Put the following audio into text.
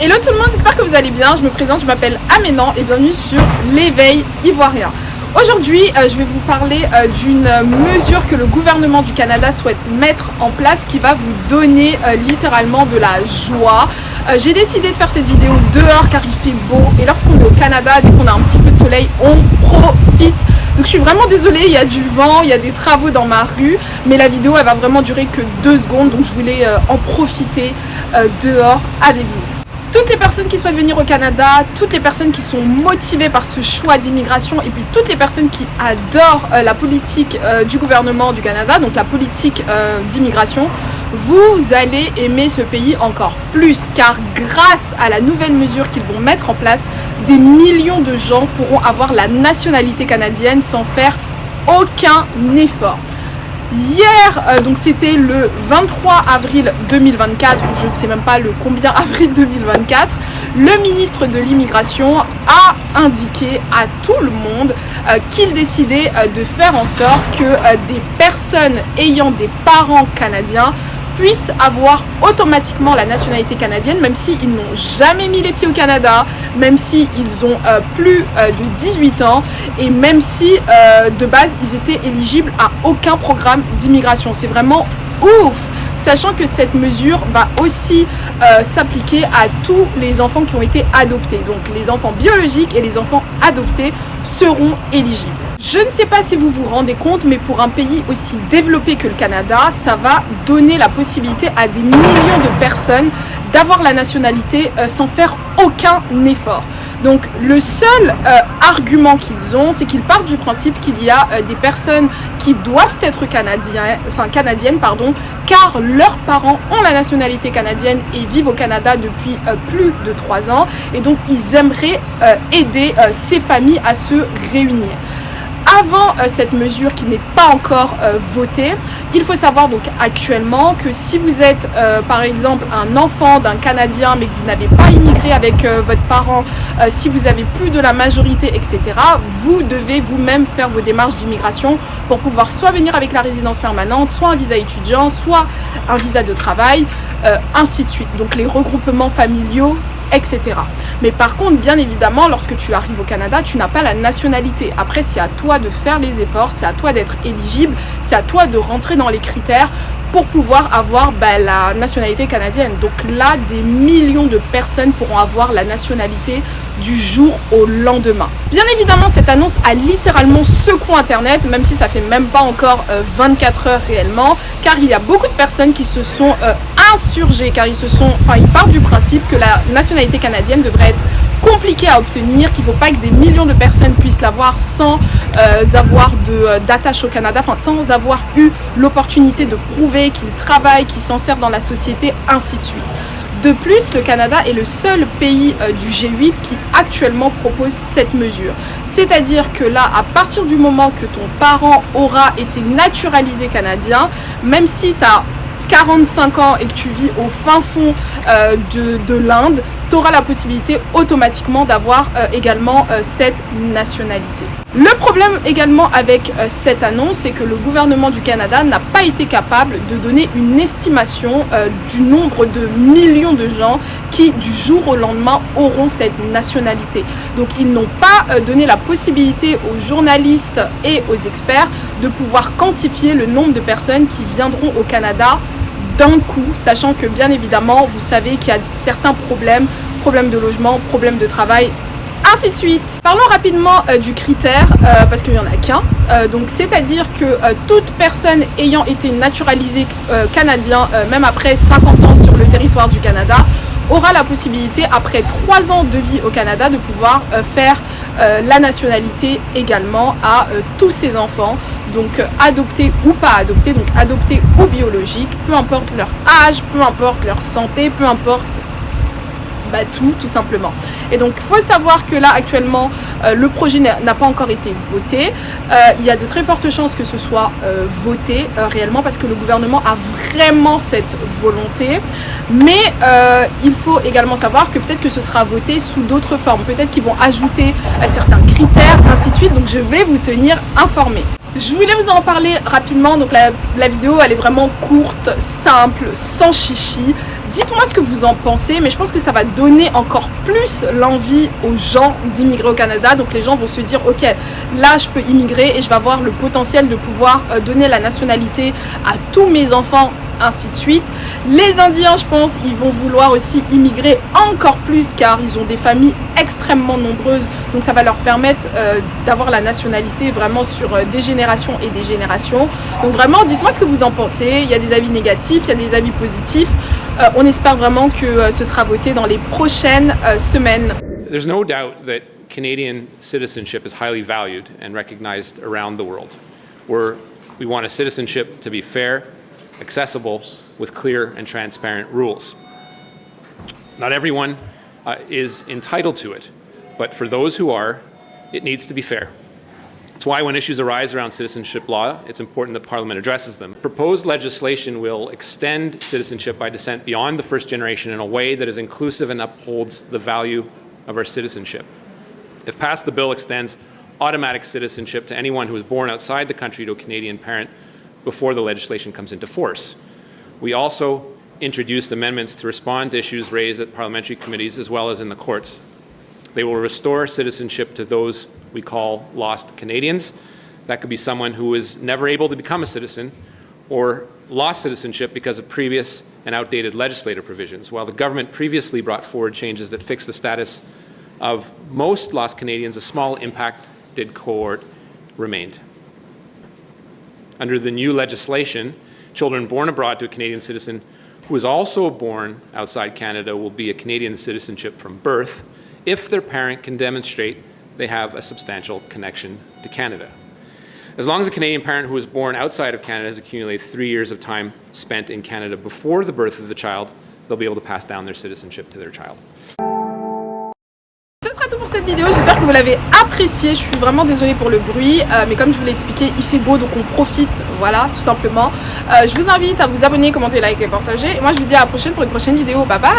Hello tout le monde, j'espère que vous allez bien. Je me présente, je m'appelle Aménan et bienvenue sur l'éveil ivoirien. Aujourd'hui, je vais vous parler d'une mesure que le gouvernement du Canada souhaite mettre en place qui va vous donner littéralement de la joie. J'ai décidé de faire cette vidéo dehors car il fait beau et lorsqu'on est au Canada, dès qu'on a un petit peu de soleil, on profite. Donc je suis vraiment désolée, il y a du vent, il y a des travaux dans ma rue, mais la vidéo elle va vraiment durer que 2 secondes, donc je voulais en profiter dehors avec vous. Toutes les personnes qui souhaitent venir au Canada, toutes les personnes qui sont motivées par ce choix d'immigration et puis toutes les personnes qui adorent la politique du gouvernement du Canada, donc la politique d'immigration, vous allez aimer ce pays encore plus car grâce à la nouvelle mesure qu'ils vont mettre en place, des millions de gens pourront avoir la nationalité canadienne sans faire aucun effort. Hier, donc c'était le 23 avril 2024, je ne sais même pas le combien avril 2024, le ministre de l'immigration a indiqué à tout le monde qu'il décidait de faire en sorte que des personnes ayant des parents canadiens puissent avoir automatiquement la nationalité canadienne, même s'ils n'ont jamais mis les pieds au Canada, même s'ils ont plus de 18 ans et même si de base ils étaient éligibles à aucun programme d'immigration. C'est vraiment ouf, sachant que cette mesure va aussi s'appliquer à tous les enfants qui ont été adoptés. Donc les enfants biologiques et les enfants adoptés seront éligibles. Je ne sais pas si vous vous rendez compte, mais pour un pays aussi développé que le Canada, ça va donner la possibilité à des millions de personnes d'avoir la nationalité sans faire aucun effort. Donc le seul argument qu'ils ont, c'est qu'ils partent du principe qu'il y a des personnes qui doivent être canadiennes, car leurs parents ont la nationalité canadienne et vivent au Canada depuis plus de 3 ans. Et donc ils aimeraient aider ces familles à se réunir. Avant cette mesure qui n'est pas encore votée, il faut savoir donc actuellement que si vous êtes par exemple un enfant d'un Canadien mais que vous n'avez pas immigré avec votre parent, si vous avez plus de la majorité, etc., vous devez vous-même faire vos démarches d'immigration pour pouvoir soit venir avec la résidence permanente, soit un visa étudiant, soit un visa de travail, ainsi de suite. Donc les regroupements familiaux, etc. Mais par contre, bien évidemment, lorsque tu arrives au Canada, tu n'as pas la nationalité. Après, c'est à toi de faire les efforts, c'est à toi d'être éligible, c'est à toi de rentrer dans les critères pour pouvoir avoir la nationalité canadienne. Donc là, des millions de personnes pourront avoir la nationalité du jour au lendemain. Bien évidemment, cette annonce a littéralement secoué Internet, même si ça fait même pas encore 24 heures réellement, car il y a beaucoup de personnes qui se sont insurgées, car ils partent du principe que la nationalité canadienne devrait être compliquée à obtenir, qu'il ne faut pas que des millions de personnes puissent l'avoir sans avoir d'attache au Canada, sans avoir eu l'opportunité de prouver qu'ils travaillent, qu'ils s'en servent dans la société, ainsi de suite. De plus, le Canada est le seul pays du G8 qui actuellement propose cette mesure. C'est-à-dire que là, à partir du moment que ton parent aura été naturalisé canadien, même si tu as 45 ans et que tu vis au fin fond de l'Inde, tu auras la possibilité automatiquement d'avoir également cette nationalité. Le problème également avec cette annonce, c'est que le gouvernement du Canada n'a pas été capable de donner une estimation du nombre de millions de gens qui, du jour au lendemain, auront cette nationalité. Donc, ils n'ont pas donné la possibilité aux journalistes et aux experts de pouvoir quantifier le nombre de personnes qui viendront au Canada d'un coup, sachant que bien évidemment, vous savez qu'il y a certains problèmes de logement, problèmes de travail, ainsi de suite. Parlons rapidement du critère, parce qu'il n'y en a qu'un. Donc, c'est-à-dire que toute personne ayant été naturalisée canadien, même après 50 ans sur le territoire du Canada, aura la possibilité, après 3 ans de vie au Canada, de pouvoir faire la nationalité également à tous ses enfants. Donc adoptés ou pas adoptés, donc adoptés ou biologiques, peu importe leur âge, peu importe leur santé, peu importe tout simplement. Et donc il faut savoir que là actuellement le projet n'a pas encore été voté. Il y a de très fortes chances que ce soit voté réellement parce que le gouvernement a vraiment cette volonté. Mais il faut également savoir que peut-être que ce sera voté sous d'autres formes. Peut-être qu'ils vont ajouter certains critères, ainsi de suite. Donc je vais vous tenir informés. Je voulais vous en parler rapidement, donc la vidéo elle est vraiment courte, simple, sans chichi. Dites-moi ce que vous en pensez, mais je pense que ça va donner encore plus l'envie aux gens d'immigrer au Canada. Donc les gens vont se dire, ok, là je peux immigrer et je vais avoir le potentiel de pouvoir donner la nationalité à tous mes enfants, ainsi de suite. Les Indiens, je pense, ils vont vouloir aussi immigrer encore plus car ils ont des familles extrêmement nombreuses. Donc ça va leur permettre d'avoir la nationalité vraiment sur des générations et des générations. Donc vraiment, dites-moi ce que vous en pensez. Il y a des avis négatifs, il y a des avis positifs. On espère vraiment que ce sera voté dans les prochaines semaines. There's no doubt that Canadian citizenship is highly valued and recognized around the world. We want a citizenship to be fair, accessible, with clear and transparent rules. Not everyone is entitled to it, but for those who are, it needs to be fair. That's why when issues arise around citizenship law, it's important that Parliament addresses them. Proposed legislation will extend citizenship by descent beyond the first generation in a way that is inclusive and upholds the value of our citizenship. If passed, the bill extends automatic citizenship to anyone who was born outside the country to a Canadian parent before the legislation comes into force. We also introduced amendments to respond to issues raised at parliamentary committees as well as in the courts. They will restore citizenship to those we call lost Canadians. That could be someone who was never able to become a citizen or lost citizenship because of previous and outdated legislative provisions. While the government previously brought forward changes that fixed the status of most lost Canadians, a small impacted cohort remained. Under the new legislation, children born abroad to a Canadian citizen who is also born outside Canada will be a Canadian citizenship from birth if their parent can demonstrate they have a substantial connection to Canada. As long as a Canadian parent who was born outside of Canada has accumulated 3 years of time spent in Canada before the birth of the child, they'll be able to pass down their citizenship to their child. Ce sera tout pour cette vidéo, j'espère que vous l'avez appréciée. Je suis vraiment désolée pour le bruit, mais comme je vous l'ai expliqué, il fait beau donc on profite, voilà, tout simplement. Je vous invite à vous abonner, commenter, liker et partager. Et moi je vous dis à la prochaine pour une prochaine vidéo. Bye bye.